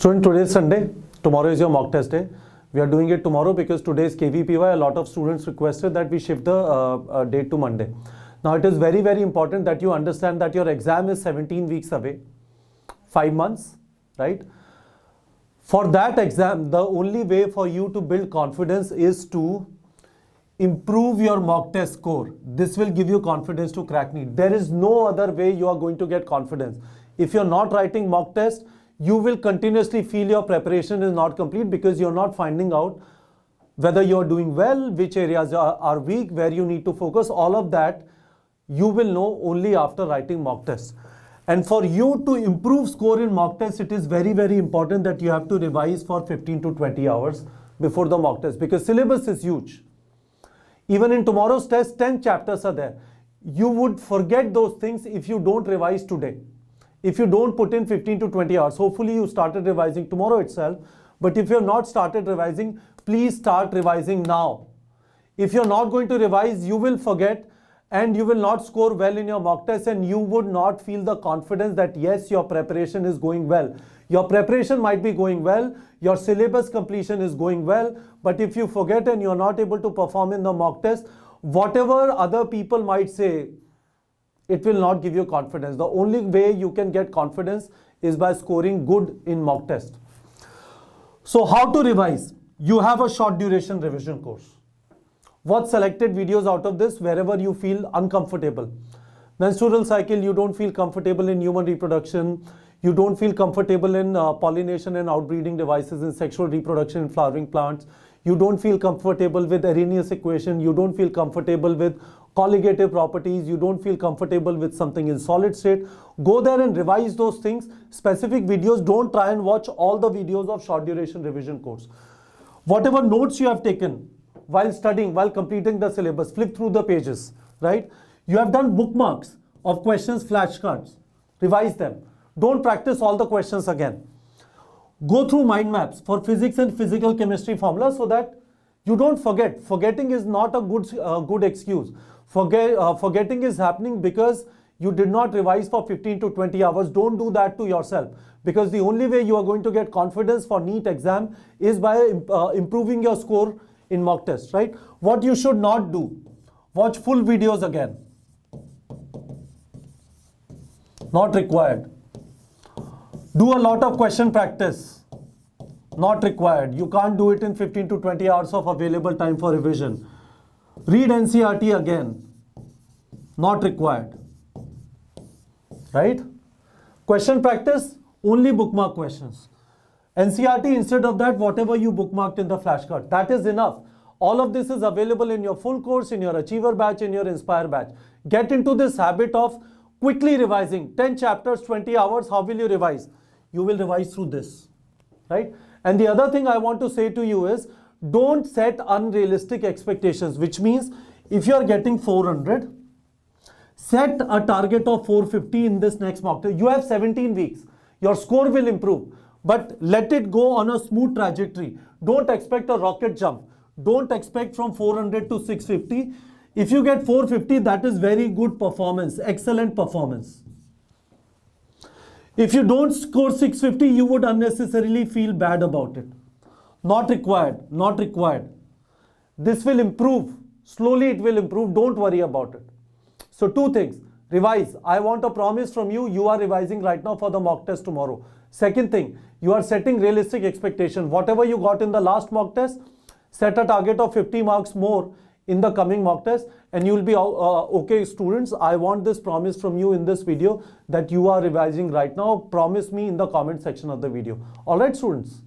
Student, today is Sunday. Tomorrow is your mock test day. We are doing it tomorrow because today is KVPY. A lot of students requested that we shift the date to Monday. Now, it is very, very important that you understand that your exam is 17 weeks away, 5 months, right? For that exam, the only way for you to build confidence is to improve your mock test score. This will give you confidence to crack NEET. There is no other way you are going to get confidence. If you're not writing mock test, you will continuously feel your preparation is not complete because you're not finding out whether you're doing well, which areas are weak, where you need to focus. All of that you will know only after writing mock tests. And for you to improve score in mock test, it is very, very important that you have to revise for 15 to 20 hours before the mock test because syllabus is huge. Even in tomorrow's test, 10 chapters are there. You would forget those things if you don't revise today. If you don't put in 15 to 20 hours, hopefully you started revising tomorrow itself. But if you have not started revising, please start revising now. If you're not going to revise, you will forget and you will not score well in your mock test and you would not feel the confidence that yes, your preparation is going well. Your preparation might be going well, your syllabus completion is going well, but if you forget and you're not able to perform in the mock test, whatever other people might say, it will not give you confidence. The only way you can get confidence is by scoring good in mock test. So how to revise? You have a short duration revision course. What selected videos out of this wherever you feel uncomfortable? Menstrual cycle, you don't feel comfortable in human reproduction. You don't feel comfortable in pollination and outbreeding devices in sexual reproduction in flowering plants. You don't feel comfortable with Arrhenius equation. You don't feel comfortable with colligative properties. You don't feel comfortable with something in solid state. Go there and revise those things. Specific videos, don't try and watch all the videos of short duration revision course. Whatever notes you have taken while studying, while completing the syllabus, flip through the pages, right? You have done bookmarks of questions, flashcards. Revise them. Don't practice all the questions again. Go through mind maps for physics and physical chemistry formulas so that you don't forget. Forgetting is not a good excuse. Forgetting is happening because you did not revise for 15 to 20 hours. Don't do that to yourself because the only way you are going to get confidence for NEET exam is by improving your score in mock test, right? What you should not do, watch full videos again. Not required. Do a lot of question practice. Not required. You can't do it in 15 to 20 hours of available time for revision. Read NCERT again. Not required. Right? Question practice, only bookmark questions. NCERT, instead of that, whatever you bookmarked in the flashcard, that is enough. All of this is available in your full course, in your Achiever batch, in your Inspire batch. Get into this habit of quickly revising. 10 chapters, 20 hours, how will you revise? You will revise through this, right? And the other thing I want to say to you is, don't set unrealistic expectations, which means if you are getting 400, set a target of 450 in this next mock test. You have 17 weeks. Your score will improve, but let it go on a smooth trajectory. Don't expect a rocket jump. Don't expect from 400 to 650. If you get 450, that is very good performance, excellent performance. If you don't score 650, you would unnecessarily feel bad about it. Not required, not required. This will improve. Slowly it will improve. Don't worry about it. So 2 things. Revise. I want a promise from you. You are revising right now for the mock test tomorrow. Second thing, you are setting realistic expectation. Whatever you got in the last mock test, set a target of 50 marks more in the coming mock test and you will be okay students. I want this promise from you in this video that you are revising right now. Promise me in the comment section of the video. All right students.